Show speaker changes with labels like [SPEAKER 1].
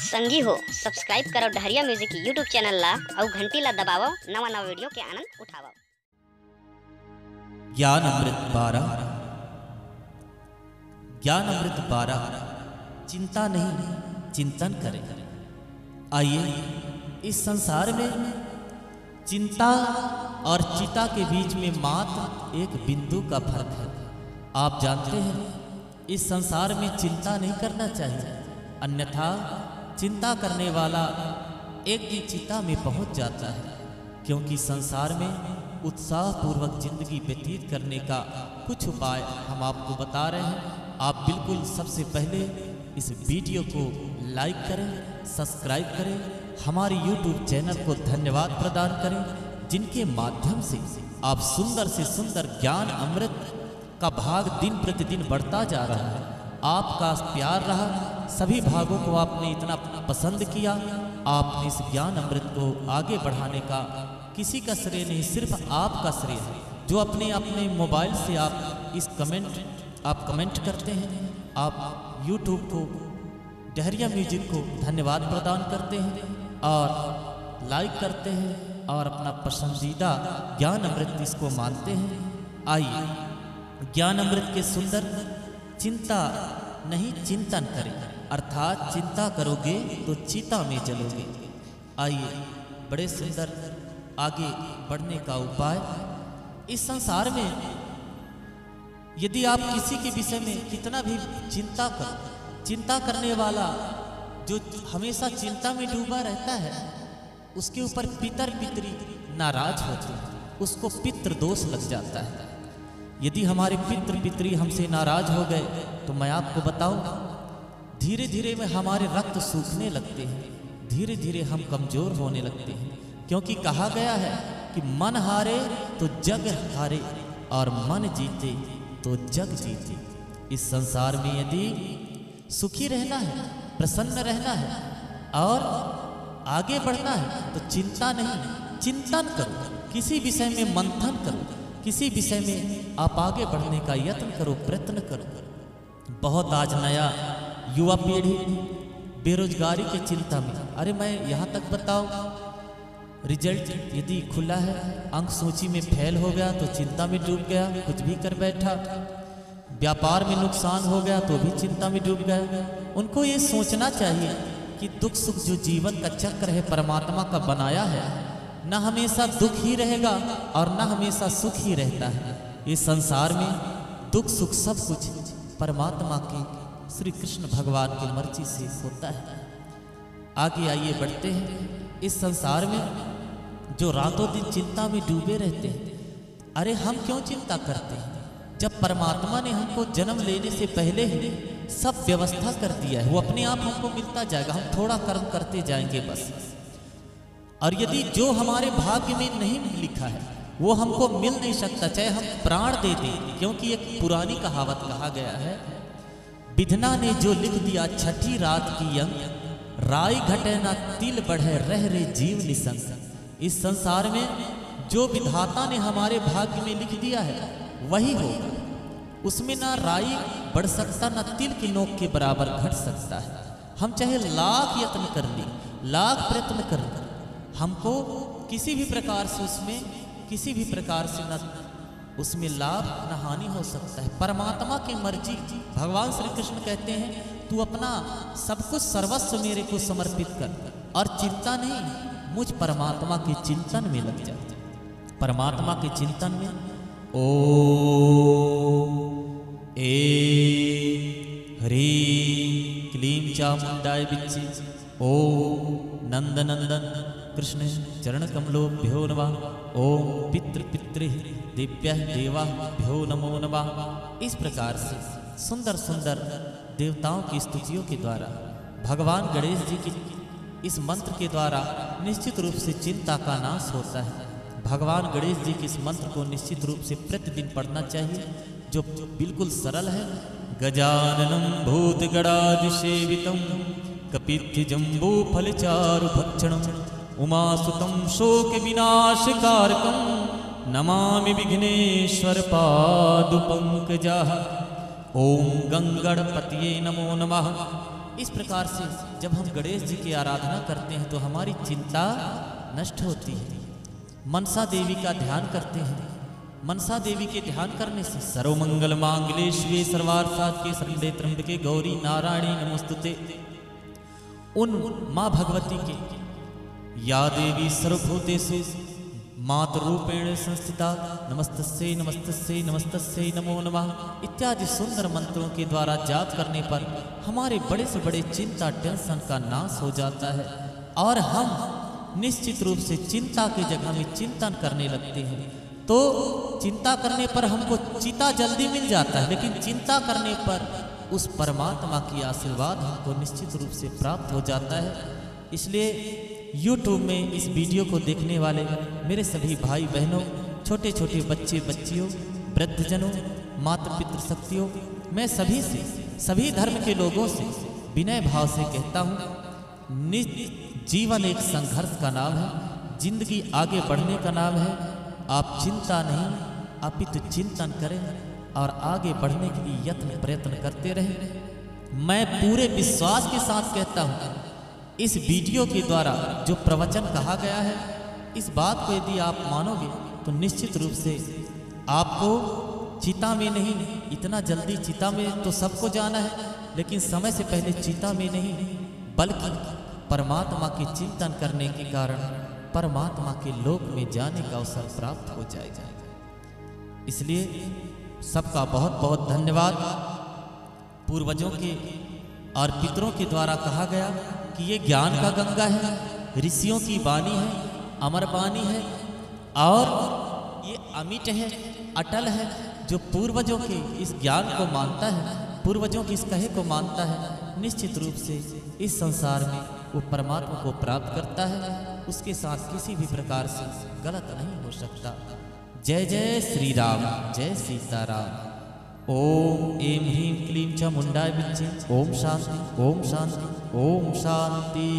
[SPEAKER 1] संगी हो सब्सक्राइब करो डहरिया म्यूजिक यूट्यूब चैनल ला और घंटी ला दबावो नवा नवा वीडियो के आनंद उठावो।
[SPEAKER 2] ज्ञान अमृत 12 ज्ञान अमृत 12 चिंता नहीं चिंतन करें। आइए इस संसार में चिंता और चिता के बीच में मात्र एक बिंदु का फर्क है। आप जानते हैं इस संसार में चिंता नहीं करना चाहिए, अन्यथा चिंता करने वाला एक दिन चिता में पहुंच जाता है। क्योंकि संसार में उत्साहपूर्वक जिंदगी व्यतीत करने का कुछ उपाय हम आपको बता रहे हैं। आप बिल्कुल सबसे पहले इस वीडियो को लाइक करें, सब्सक्राइब करें, हमारे YouTube चैनल को धन्यवाद प्रदान करें, जिनके माध्यम से आप सुंदर से सुंदर ज्ञान अमृत का भाग दिन प्रतिदिन बढ़ता जा रहा है। आपका प्यार रहा, सभी भागों को आपने इतना पसंद किया। आपने इस ज्ञान अमृत को आगे बढ़ाने का किसी का श्रेय नहीं, सिर्फ आपका श्रेय है। जो अपने अपने मोबाइल से आप इस कमेंट करते हैं, आप YouTube को, डहरिया म्यूजिक को धन्यवाद प्रदान करते हैं और लाइक करते हैं और अपना पसंदीदा ज्ञान अमृत इसको मानते हैं। आइए ज्ञान अमृत के सुंदर चिंता नहीं चिंतन करें, अर्थात चिंता करोगे तो चिता में जलोगे। आइए बड़े सुंदर आगे बढ़ने का उपाय। इस संसार में यदि आप किसी के विषय में कितना भी चिंता करो, चिंता करने वाला जो हमेशा चिंता में डूबा रहता है, उसके ऊपर पितर पितरी नाराज होते हैं, उसको पितृ दोष लग जाता है। यदि हमारे पितृ पितरी हमसे नाराज हो गए तो मैं आपको बताऊं, धीरे धीरे में हमारे रक्त सूखने लगते हैं, धीरे धीरे हम कमजोर होने लगते हैं। क्योंकि कहा गया है कि मन हारे तो जग हारे और मन जीते तो जग जीते। इस संसार में यदि सुखी रहना है, प्रसन्न रहना है और आगे बढ़ना है तो चिंता नहीं, चिंतन करो, किसी विषय में मंथन करो, किसी विषय में आप आगे बढ़ने का यत्न करो, प्रयत्न करो। बहुत आज नया युवा पीढ़ी बेरोजगारी की चिंता में, अरे मैं यहाँ तक बताऊं, रिजल्ट यदि खुला है, अंक सूची में फेल हो गया तो चिंता में डूब गया, कुछ भी कर बैठा। व्यापार में नुकसान हो गया तो भी चिंता में डूब गया। उनको ये सोचना चाहिए कि दुख सुख जो जीवन का चक्र है परमात्मा का बनाया है, न हमेशा दुख ही रहेगा और न हमेशा सुख ही रहता है। इस संसार में दुख सुख सब कुछ परमात्मा के श्री कृष्ण भगवान की मर्जी से होता है। आगे आइए बढ़ते हैं। इस संसार में जो रातों दिन चिंता में डूबे रहते हैं, अरे हम क्यों चिंता करते हैं जब परमात्मा ने हमको जन्म लेने से पहले ही सब व्यवस्था कर दिया है। वो अपने आप हमको मिलता जाएगा, हम थोड़ा कर्म करते जाएंगे बस। और यदि जो हमारे भाग्य में नहीं लिखा है वो हमको मिल नहीं सकता, चाहे हम प्राण दे दें। क्योंकि एक पुरानी कहावत कहा गया है, विधना ने जो लिख दिया छठी रात की अंक, राई घटे ना तिल बढ़े रह रे जीव निसंग। इस संसार में जो विधाता ने हमारे भाग्य में लिख दिया है वही होगा, उसमें ना राई बढ़ सकता ना तिल की नोक के बराबर घट सकता है। हम चाहे लाख यत्न कर लें, लाख प्रयत्न कर लें, हमको किसी भी प्रकार से न उसमें लाभ न हानि हो सकता है। परमात्मा की मर्जी, भगवान श्री कृष्ण कहते हैं तू अपना सब कुछ सर्वस्व मेरे को समर्पित कर और चिंता नहीं, मुझ परमात्मा के चिंतन में लग जा। परमात्मा के चिंतन में ओ ए हरि क्लीं चामुंडाय विच्चे ओम नंद नंदन कृष्ण चरण कमलोभ्यो नमः। ओम पितृ पितृ दिव्य देवाभ्यो नमो नमः। इस प्रकार से सुंदर सुंदर देवताओं की स्तुतियों के द्वारा भगवान गणेश जी की इस मंत्र के द्वारा निश्चित रूप से चिंता का नाश होता है। भगवान गणेश जी के इस मंत्र को निश्चित रूप से प्रतिदिन पढ़ना चाहिए, जो बिल्कुल सरल है। गजाननं भूतगणाधिसेवितं कपित्थजम्बूफलचारुभक्षणं उमासुतं शोकविनाशकारकं नमामि विघ्नेश्वर पादुपङ्कजः। ओम गंगणपतये नमो नमः। इस प्रकार से जब हम गणेश जी की आराधना करते हैं तो हमारी चिंता नष्ट होती है। मनसा देवी का ध्यान करते हैं। मनसा देवी के ध्यान करने से सर्वमंगल मांगल्ये शिवे सर्वार्थसाधके शरण्ये त्र्यंबके गौरी नारायणी नमोस्तुते, उन माँ भगवती के या देवी सर्वभूतेषु मातरूपेण संस्थिता नमस्तस्यै नमस्तस्यै नमस्तस्यै नमो नमः इत्यादि सुंदर मंत्रों के द्वारा जाप करने पर हमारे बड़े से बड़े चिंता टेंशन का नाश हो जाता है और हम निश्चित रूप से चिंता की जगह में चिंतन करने लगते हैं। तो चिंता करने पर हमको चिता जल्दी मिल जाता है, लेकिन चिंता करने पर उस परमात्मा की आशीर्वाद हमको निश्चित रूप से प्राप्त हो जाता है। इसलिए YouTube में इस वीडियो को देखने वाले मेरे सभी भाई बहनों, छोटे छोटे बच्चे बच्चियों, वृद्धजनों, माता पितृशक्तियों, मैं सभी से, सभी धर्म के लोगों से विनय भाव से कहता हूँ, जीवन एक संघर्ष का नाम है, जिंदगी आगे बढ़ने का नाम है। आप चिंता नहीं अपितु चिंतन करें और आगे बढ़ने के लिए यत्न प्रयत्न करते रहें। मैं पूरे विश्वास के साथ कहता हूँ, इस वीडियो के द्वारा जो प्रवचन कहा गया है, इस बात को यदि आप मानोगे तो निश्चित रूप से आपको चिता में नहीं, इतना जल्दी चिता में तो सबको जाना है, लेकिन समय से पहले चिता में नहीं बल्कि परमात्मा के चिंतन करने के कारण परमात्मा के लोक में जाने का अवसर प्राप्त हो जाएगा। इसलिए सबका बहुत बहुत धन्यवाद। पूर्वजों के और पितरों के द्वारा कहा गया कि ये ज्ञान का गंगा है, ऋषियों की वाणी है, अमर वाणी है और ये अमिट है, अटल है। जो पूर्वजों के इस ज्ञान को मानता है, पूर्वजों की इस कहे को मानता है, निश्चित रूप से इस संसार में वो परमात्मा को प्राप्त करता है। उसके साथ किसी भी प्रकार से गलत नहीं हो सकता। जय जय श्री राम, जय सीताराम। ओम ऐं ह्रीं क्लीं च मुंडाय विच्चे। ओम शांति, ओम शांति, ओम शांति।